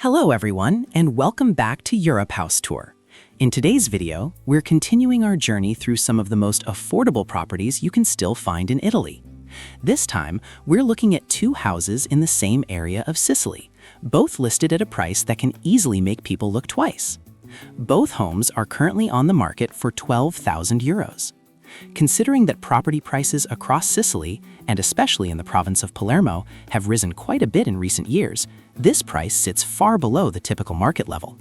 Hello everyone, and welcome back to Europe House Tour. In today's video, we're continuing our journey through some of the most affordable properties you can still find in Italy. This time, we're looking at two houses in the same area of Sicily, both listed at a price that can easily make people look twice. Both homes are currently on the market for €12,000. Considering that property prices across Sicily, and especially in the province of Palermo, have risen quite a bit in recent years, this price sits far below the typical market level.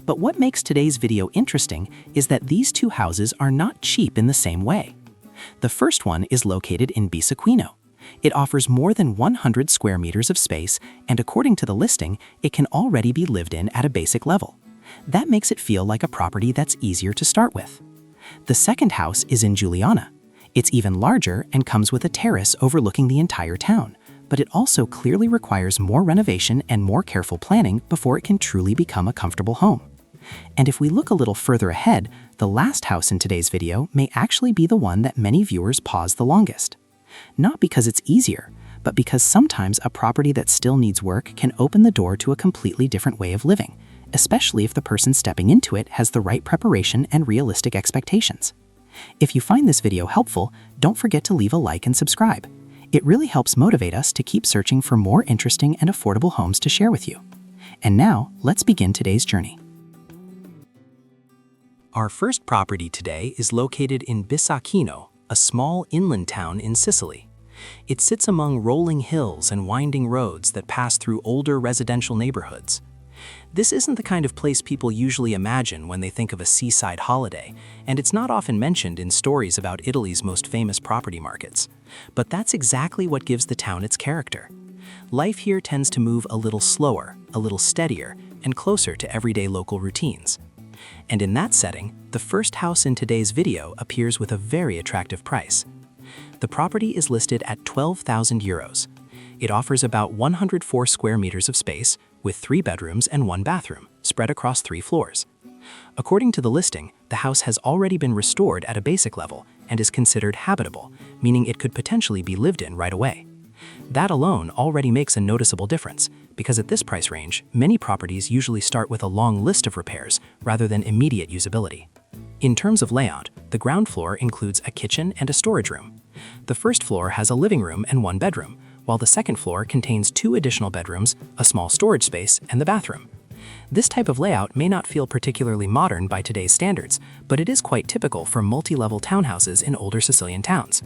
But what makes today's video interesting is that these two houses are not cheap in the same way. The first one is located in Bisacquino. It offers more than 100 square meters of space, and according to the listing, it can already be lived in at a basic level. That makes it feel like a property that's easier to start with. The second house is in Giuliana. It's even larger and comes with a terrace overlooking the entire town, but it also clearly requires more renovation and more careful planning before it can truly become a comfortable home. And if we look a little further ahead, the last house in today's video may actually be the one that many viewers pause the longest. Not because it's easier, but because sometimes a property that still needs work can open the door to a completely different way of living, especially if the person stepping into it has the right preparation and realistic expectations. If you find this video helpful, don't forget to leave a like and subscribe. It really helps motivate us to keep searching for more interesting and affordable homes to share with you. And now, let's begin today's journey. Our first property today is located in Bisacquino, a small inland town in Sicily. It sits among rolling hills and winding roads that pass through older residential neighborhoods. This isn't the kind of place people usually imagine when they think of a seaside holiday, and it's not often mentioned in stories about Italy's most famous property markets. But that's exactly what gives the town its character. Life here tends to move a little slower, a little steadier, and closer to everyday local routines. And in that setting, the first house in today's video appears with a very attractive price. The property is listed at €12,000. It offers about 104 square meters of space, with 3 bedrooms and 1 bathroom, spread across 3 floors. According to the listing, the house has already been restored at a basic level and is considered habitable, meaning it could potentially be lived in right away. That alone already makes a noticeable difference, because at this price range, many properties usually start with a long list of repairs rather than immediate usability. In terms of layout, the ground floor includes a kitchen and a storage room. The first floor has a living room and 1 bedroom, while the second floor contains 2 additional bedrooms, a small storage space, and the bathroom. This type of layout may not feel particularly modern by today's standards, but it is quite typical for multi-level townhouses in older Sicilian towns.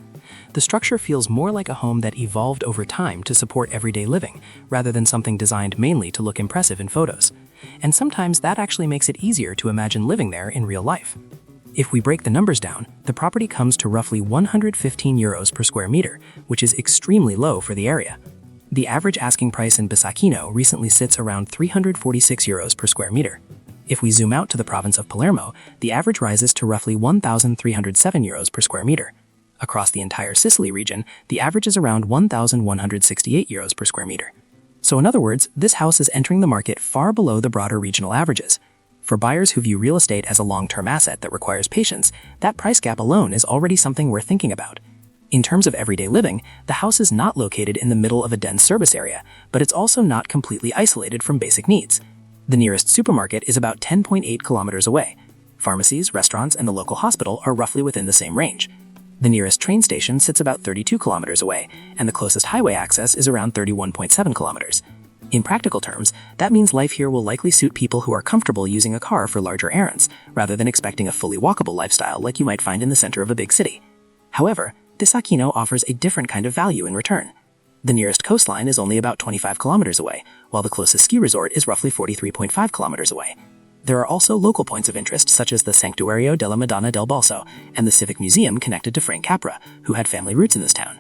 The structure feels more like a home that evolved over time to support everyday living, rather than something designed mainly to look impressive in photos. And sometimes that actually makes it easier to imagine living there in real life. If we break the numbers down, the property comes to roughly €115 per square meter, which is extremely low for the area. The average asking price in Bisacquino recently sits around €346 per square meter. If we zoom out to the province of Palermo, the average rises to roughly €1,307 per square meter. Across the entire Sicily region, the average is around €1,168 per square meter. So in other words, this house is entering the market far below the broader regional averages. For buyers who view real estate as a long-term asset that requires patience, that price gap alone is already something worth thinking about. In terms of everyday living, the house is not located in the middle of a dense service area, but it's also not completely isolated from basic needs. The nearest supermarket is about 10.8 kilometers away. Pharmacies, restaurants, and the local hospital are roughly within the same range. The nearest train station sits about 32 kilometers away, and the closest highway access is around 31.7 kilometers. In practical terms, that means life here will likely suit people who are comfortable using a car for larger errands, rather than expecting a fully walkable lifestyle like you might find in the center of a big city. However, Bisacquino offers a different kind of value in return. The nearest coastline is only about 25 kilometers away, while the closest ski resort is roughly 43.5 kilometers away. There are also local points of interest such as the Santuario della Madonna del Balso and the Civic Museum connected to Frank Capra, who had family roots in this town.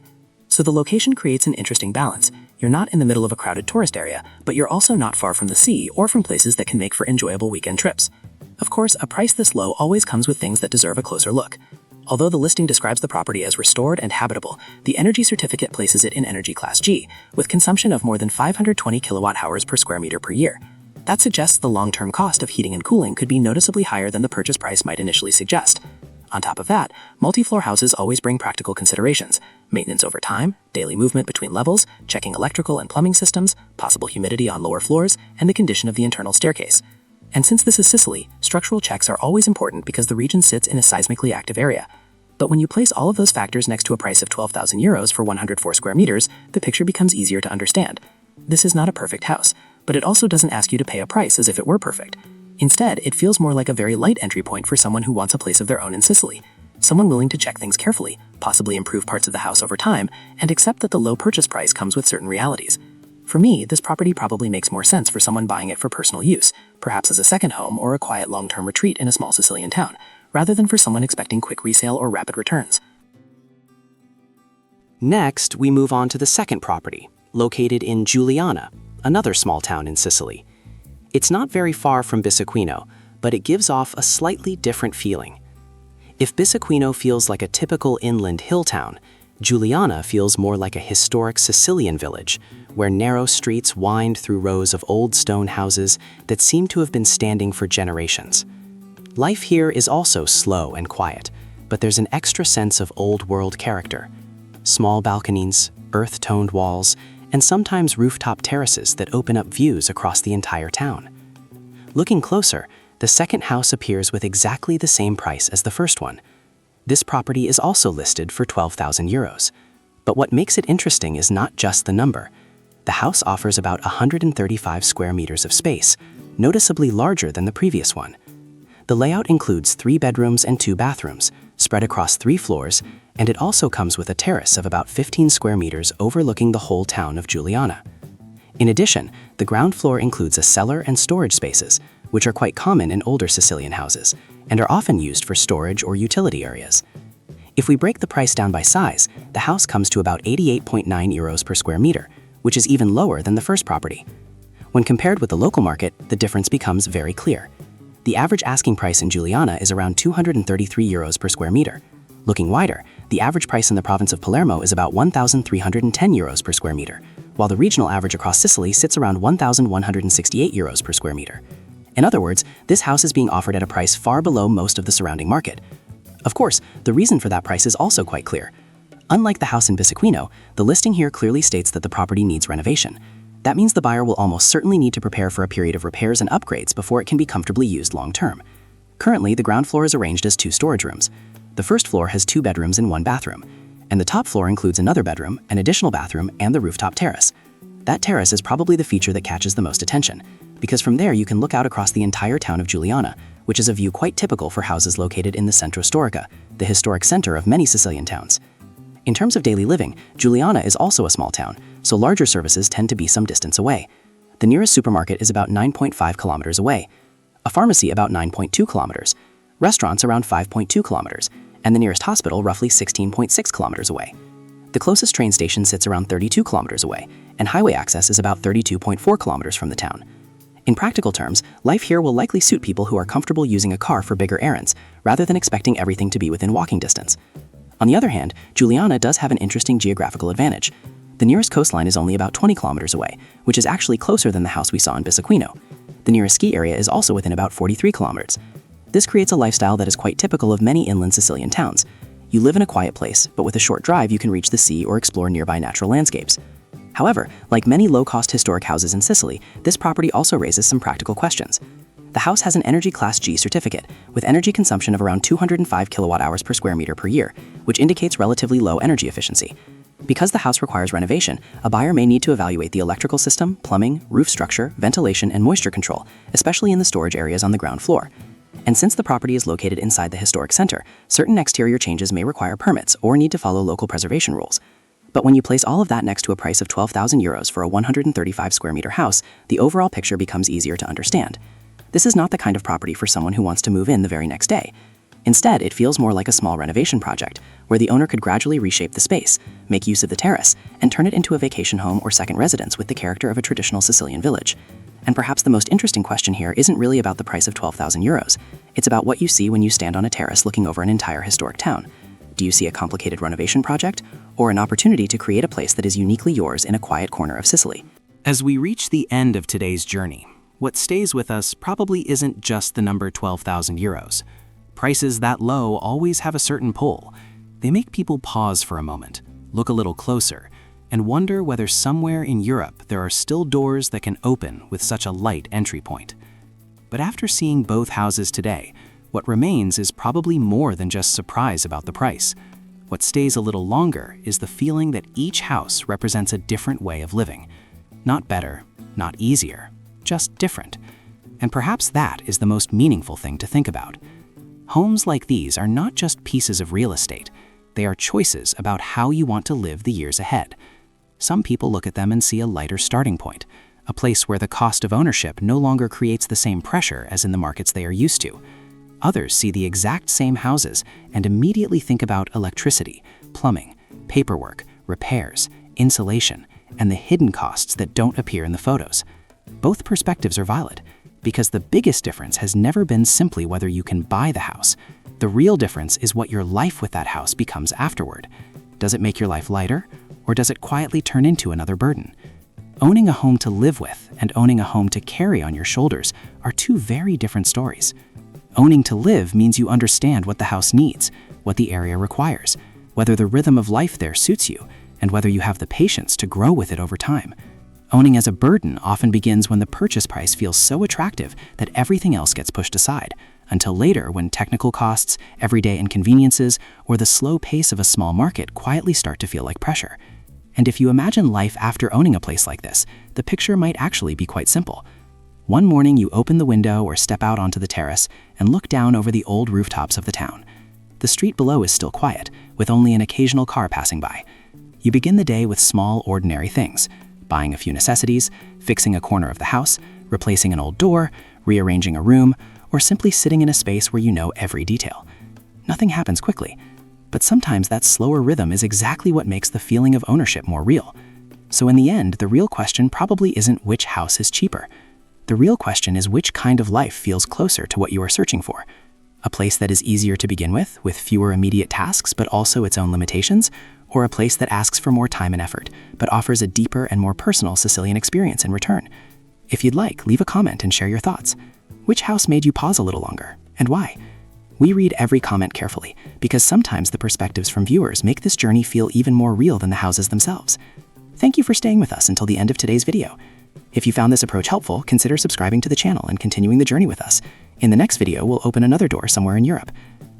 So the location creates an interesting balance. You're not in the middle of a crowded tourist area, but you're also not far from the sea or from places that can make for enjoyable weekend trips. Of course, a price this low always comes with things that deserve a closer look. Although the listing describes the property as restored and habitable, the energy certificate places it in Energy Class G, with consumption of more than 520 kilowatt-hours per square meter per year. That suggests the long-term cost of heating and cooling could be noticeably higher than the purchase price might initially suggest. On top of that, multi-floor houses always bring practical considerations. maintenance over time, daily movement between levels, checking electrical and plumbing systems, possible humidity on lower floors, and the condition of the internal staircase. And since this is Sicily, structural checks are always important because the region sits in a seismically active area. But when you place all of those factors next to a price of €12,000 for 104 square meters, the picture becomes easier to understand. This is not a perfect house, but it also doesn't ask you to pay a price as if it were perfect. Instead, it feels more like a very light entry point for someone who wants a place of their own in Sicily. Someone willing to check things carefully, possibly improve parts of the house over time, and accept that the low purchase price comes with certain realities. For me, this property probably makes more sense for someone buying it for personal use, perhaps as a second home or a quiet long-term retreat in a small Sicilian town, rather than for someone expecting quick resale or rapid returns. Next, we move on to the second property, located in Giuliana, another small town in Sicily. It's not very far from Bisacquino, but it gives off a slightly different feeling. If Bisacquino feels like a typical inland hill town, Giuliana feels more like a historic Sicilian village, where narrow streets wind through rows of old stone houses that seem to have been standing for generations. Life here is also slow and quiet, but there's an extra sense of old-world character. Small balconies, earth-toned walls, and sometimes rooftop terraces that open up views across the entire town. Looking closer, the second house appears with exactly the same price as the first one. This property is also listed for €12,000. But what makes it interesting is not just the number. The house offers about 135 square meters of space, noticeably larger than the previous one. The layout includes 3 bedrooms and 2 bathrooms, spread across 3 floors, and it also comes with a terrace of about 15 square meters overlooking the whole town of Giuliana. In addition, the ground floor includes a cellar and storage spaces, which are quite common in older Sicilian houses, and are often used for storage or utility areas. If we break the price down by size, the house comes to about €88.9 per square meter, which is even lower than the first property. When compared with the local market, the difference becomes very clear. The average asking price in Giuliana is around €233 per square meter. Looking wider, the average price in the province of Palermo is about €1,310 per square meter, while the regional average across Sicily sits around €1,168 per square meter. In other words, this house is being offered at a price far below most of the surrounding market. Of course, the reason for that price is also quite clear. Unlike the house in Bisacquino, the listing here clearly states that the property needs renovation. That means the buyer will almost certainly need to prepare for a period of repairs and upgrades before it can be comfortably used long-term. Currently, the ground floor is arranged as 2 storage rooms. The first floor has 2 bedrooms and 1 bathroom, and the top floor includes another bedroom, an additional bathroom, and the rooftop terrace. That terrace is probably the feature that catches the most attention, because from there you can look out across the entire town of Giuliana, which is a view quite typical for houses located in the Centro Storica, the historic center of many Sicilian towns. In terms of daily living, Giuliana is also a small town, so larger services tend to be some distance away. The nearest supermarket is about 9.5 kilometers away, a pharmacy about 9.2 kilometers, restaurants around 5.2 kilometers, and the nearest hospital roughly 16.6 kilometers away. The closest train station sits around 32 kilometers away, and highway access is about 32.4 kilometers from the town. In practical terms, life here will likely suit people who are comfortable using a car for bigger errands, rather than expecting everything to be within walking distance. On the other hand, Giuliana does have an interesting geographical advantage. The nearest coastline is only about 20 kilometers away, which is actually closer than the house we saw in Bisacquino. The nearest ski area is also within about 43 kilometers. This creates a lifestyle that is quite typical of many inland Sicilian towns. You live in a quiet place, but with a short drive you can reach the sea or explore nearby natural landscapes. However, like many low-cost historic houses in Sicily, this property also raises some practical questions. The house has an Energy Class G certificate, with energy consumption of around 205 kilowatt-hours per square meter per year, which indicates relatively low energy efficiency. Because the house requires renovation, a buyer may need to evaluate the electrical system, plumbing, roof structure, ventilation, and moisture control, especially in the storage areas on the ground floor. And since the property is located inside the historic center, certain exterior changes may require permits or need to follow local preservation rules. But when you place all of that next to a price of €12,000 for a 135 square meter house, the overall picture becomes easier to understand. This is not the kind of property for someone who wants to move in the very next day. Instead, it feels more like a small renovation project, where the owner could gradually reshape the space, make use of the terrace, and turn it into a vacation home or second residence with the character of a traditional Sicilian village. And perhaps the most interesting question here isn't really about the price of €12,000. It's about what you see when you stand on a terrace looking over an entire historic town. Do you see a complicated renovation project, or an opportunity to create a place that is uniquely yours in a quiet corner of Sicily? As we reach the end of today's journey, what stays with us probably isn't just the number €12,000. Prices that low always have a certain pull. They make people pause for a moment, look a little closer, and wonder whether somewhere in Europe there are still doors that can open with such a light entry point. But after seeing both houses today, what remains is probably more than just surprise about the price. What stays a little longer is the feeling that each house represents a different way of living. Not better, not easier, just different. And perhaps that is the most meaningful thing to think about. Homes like these are not just pieces of real estate. They are choices about how you want to live the years ahead. Some people look at them and see a lighter starting point, a place where the cost of ownership no longer creates the same pressure as in the markets they are used to. Others see the exact same houses and immediately think about electricity, plumbing, paperwork, repairs, insulation, and the hidden costs that don't appear in the photos. Both perspectives are valid, because the biggest difference has never been simply whether you can buy the house. The real difference is what your life with that house becomes afterward. Does it make your life lighter, or does it quietly turn into another burden? Owning a home to live with and owning a home to carry on your shoulders are two very different stories. Owning to live means you understand what the house needs, what the area requires, whether the rhythm of life there suits you, and whether you have the patience to grow with it over time. Owning as a burden often begins when the purchase price feels so attractive that everything else gets pushed aside, until later when technical costs, everyday inconveniences, or the slow pace of a small market quietly start to feel like pressure. And if you imagine life after owning a place like this, the picture might actually be quite simple. One morning you open the window or step out onto the terrace and look down over the old rooftops of the town. The street below is still quiet, with only an occasional car passing by. You begin the day with small, ordinary things: buying a few necessities, fixing a corner of the house, replacing an old door, rearranging a room, or simply sitting in a space where you know every detail. Nothing happens quickly, but sometimes that slower rhythm is exactly what makes the feeling of ownership more real. So in the end, the real question probably isn't which house is cheaper. The real question is which kind of life feels closer to what you are searching for. A place that is easier to begin with fewer immediate tasks but also its own limitations, or a place that asks for more time and effort, but offers a deeper and more personal Sicilian experience in return. If you'd like, leave a comment and share your thoughts. Which house made you pause a little longer, and why? We read every comment carefully, because sometimes the perspectives from viewers make this journey feel even more real than the houses themselves. Thank you for staying with us until the end of today's video. If you found this approach helpful, consider subscribing to the channel and continuing the journey with us. In the next video, we'll open another door somewhere in Europe.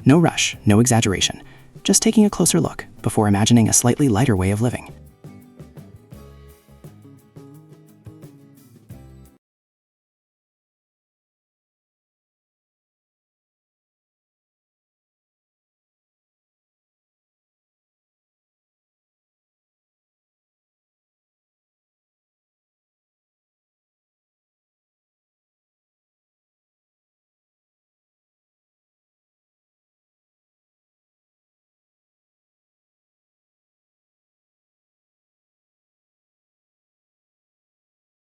No rush, no exaggeration, just taking a closer look before imagining a slightly lighter way of living.